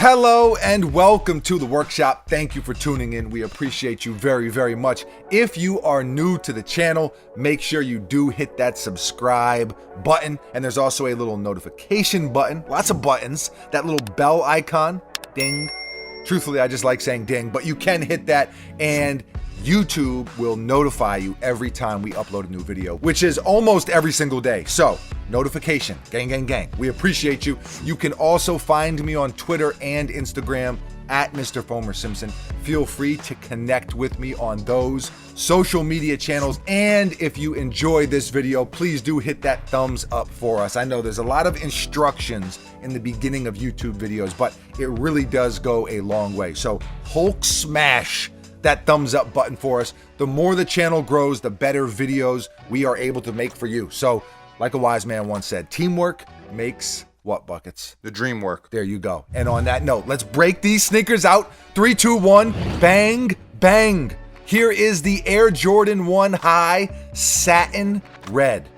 Hello and welcome to the workshop. Thank you for tuning in. We appreciate you very, very much. If you are new to the channel, make sure you do hit that subscribe button. And there's also a little notification button, lots of buttons, that little bell icon, ding. Truthfully, I just like saying ding, but you can hit that and YouTube will notify you every time we upload a new video, which is almost every single day. So notification, gang, gang, gang. We appreciate you. You can also find me on Twitter and Instagram at Mr. Foamer Simpson. Feel free to connect with me on those social media channels. And if you enjoy this video, please do hit that thumbs up for us. I know there's a lot of instructions in the beginning of YouTube videos, but it really does go a long way. So Hulk smash that thumbs up button for us. The more the channel grows, the better videos we are able to make for you. So like a wise man once said, teamwork makes what, Buckets? The dream work. There you go. And on that note, let's break these sneakers out. 3, 2, 1, bang, bang. Here is the Air Jordan 1 High Satin Red.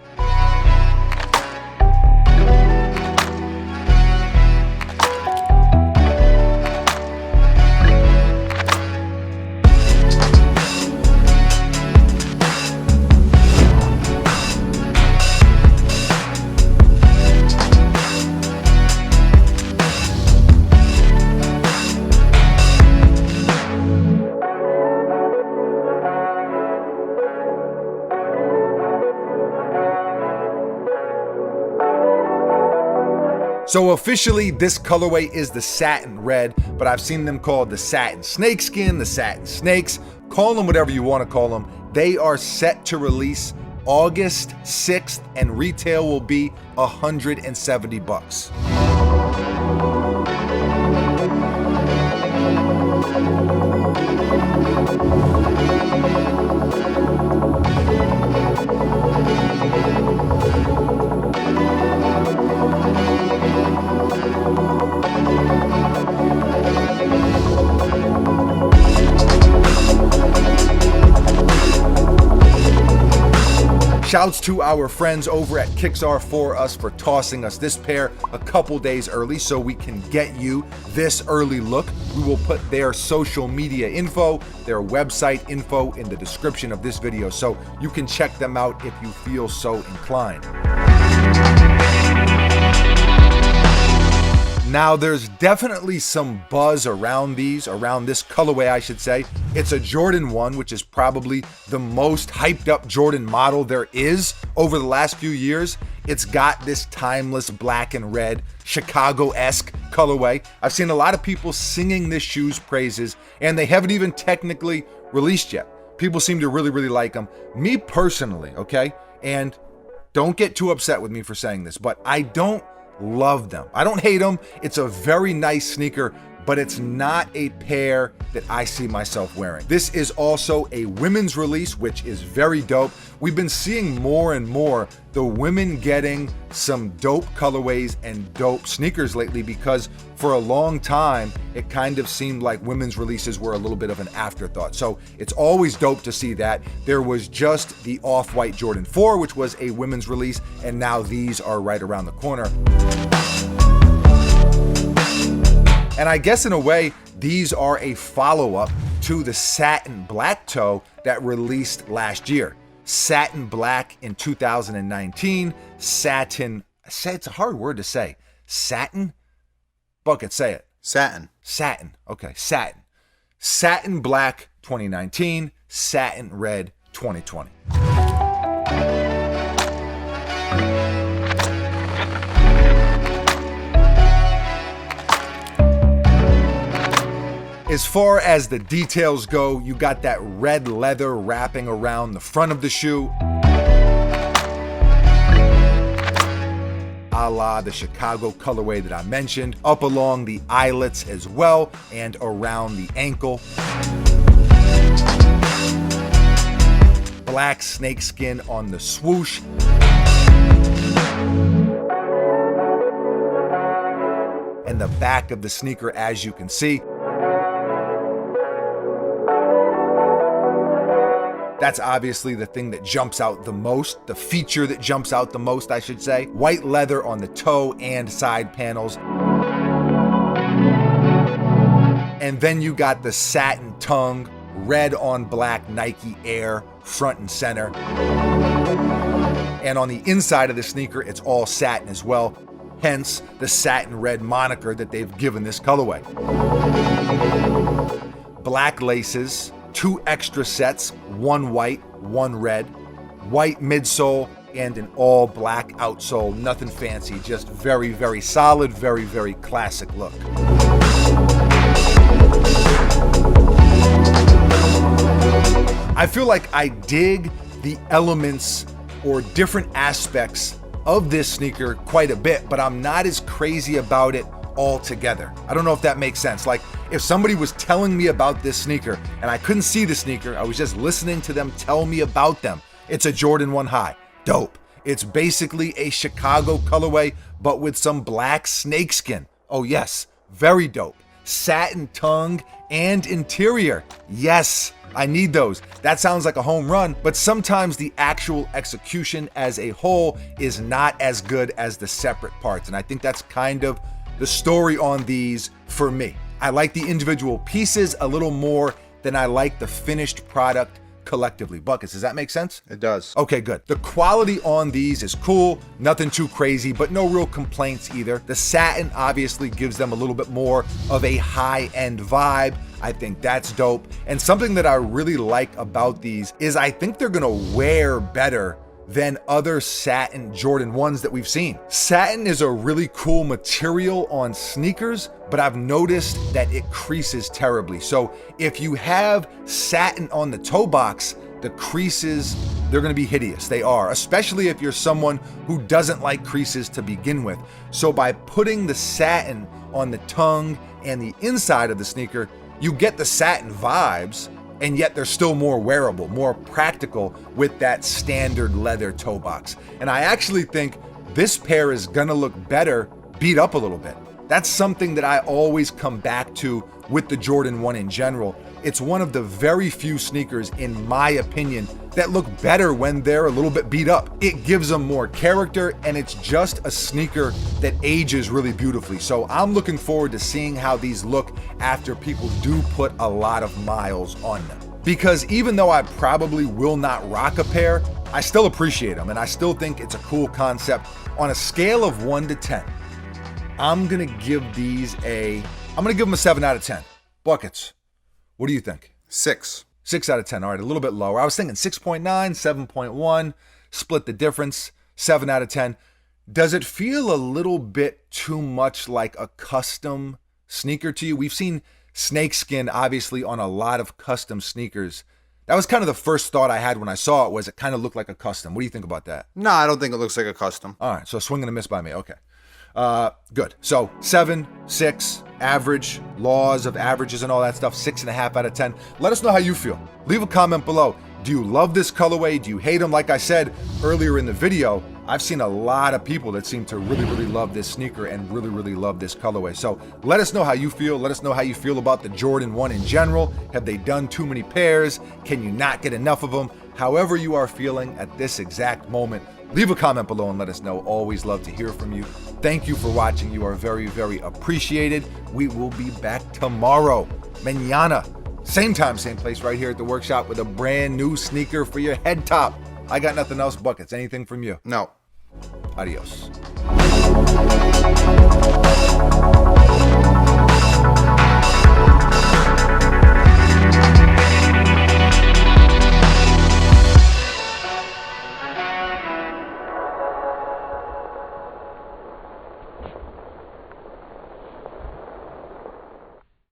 So officially, this colorway is the Satin Red, but I've seen them called the Satin Snakeskin, the Satin Snakes. Call them whatever you want to call them. They are set to release August 6th, and retail will be $170. Shouts to our friends over at Kixar4Us for tossing us this pair a couple days early so we can get you this early look. We will put their social media info, their website info in the description of this video so you can check them out if you feel so inclined. Now, there's definitely some buzz around this colorway, I should say. It's a Jordan 1, which is probably the most hyped up Jordan model there is over the last few years. It's got this timeless black and red, Chicago-esque colorway. I've seen a lot of people singing this shoe's praises, and they haven't even technically released yet. People seem to really, really like them. Me personally, okay? And don't get too upset with me for saying this, but I don't love them. I don't hate them. It's a very nice sneaker, but it's not a pair that I see myself wearing. This is also a women's release, which is very dope. We've been seeing more and more the women getting some dope colorways and dope sneakers lately, because for a long time, it kind of seemed like women's releases were a little bit of an afterthought. So it's always dope to see that. There was just the off-white Jordan 4, which was a women's release, and now these are right around the corner. And I guess in a way, these are a follow-up to the Satin Black Toe that released last year. Satin Black in 2019, Satin, it's a hard word to say. Satin? Bucket, say it. Satin. Satin, okay, Satin. Satin Black 2019, Satin Red 2020. As far as the details go, you got that red leather wrapping around the front of the shoe, a la the Chicago colorway that I mentioned, up along the eyelets as well, and around the ankle. Black snakeskin on the swoosh. And the back of the sneaker, as you can see. That's obviously the thing that jumps out the most, the feature that jumps out the most, I should say. White leather on the toe and side panels. And then you got the satin tongue, red on black Nike Air, front and center. And on the inside of the sneaker, it's all satin as well. Hence the satin red moniker that they've given this colorway. Black laces, 2 extra sets, 1 white, 1 red, white midsole, and an all black outsole. Nothing fancy, just very, very solid, very, very classic look. I feel like I dig the elements or different aspects of this sneaker quite a bit, but I'm not as crazy about it altogether. I don't know if that makes sense. Like, if somebody was telling me about this sneaker and I couldn't see the sneaker, I was just listening to them tell me about them. It's a Jordan 1 high. Dope. It's basically a Chicago colorway, but with some black snakeskin. Oh yes, very dope. Satin tongue and interior. Yes, I need those. That sounds like a home run, but sometimes the actual execution as a whole is not as good as the separate parts. And I think that's kind of the story on these for me. I like the individual pieces a little more than I like the finished product collectively. Buckets, does that make sense? It does. Okay, good. The quality on these is cool, nothing too crazy, but no real complaints either. The satin obviously gives them a little bit more of a high-end vibe. I think that's dope. And something that I really like about these is I think they're gonna wear better than other satin Jordan 1s that we've seen. Satin is a really cool material on sneakers, but I've noticed that it creases terribly. So if you have satin on the toe box, the creases, they're gonna be hideous. They are, especially if you're someone who doesn't like creases to begin with. So by putting the satin on the tongue and the inside of the sneaker, you get the satin vibes, and yet they're still more wearable, more practical with that standard leather toe box. And I actually think this pair is gonna look better beat up a little bit. That's something that I always come back to with the Jordan 1 in general. It's one of the very few sneakers, in my opinion, that look better when they're a little bit beat up. It gives them more character, and it's just a sneaker that ages really beautifully. So I'm looking forward to seeing how these look after people do put a lot of miles on them. Because even though I probably will not rock a pair, I still appreciate them, and I still think it's a cool concept. On a scale of 1 to 10, I'm gonna give them a 7 out of 10. Buckets, what do you think? 6. 6 out of 10. All right, a little bit lower. I was thinking 6.9, 7.1, split the difference, 7 out of 10. Does it feel a little bit too much like a custom sneaker to you? We've seen snakeskin, obviously, on a lot of custom sneakers. That was kind of the first thought I had when I saw it, was it kind of looked like a custom. What do you think about that? No, I don't think it looks like a custom. All right, so swing and a miss by me. Okay. Good. So 7, 6, average, laws of averages and all that stuff, 6.5 out of 10. Let us know how you feel. Leave a comment below. Do you love this colorway? Do you hate them? Like I said earlier in the video, I've seen a lot of people that seem to really, really love this sneaker and really, really love this colorway. So let us know how you feel. Let us know how you feel about the Jordan 1 in general. Have they done too many pairs? Can you not get enough of them? However you are feeling at this exact moment, leave a comment below and let us know. Always love to hear from you. Thank you for watching. You are very, very appreciated. We will be back tomorrow, mañana. Same time, same place, right here at the workshop with a brand new sneaker for your head top. I got nothing else, Buckets. Anything from you? No. Adios.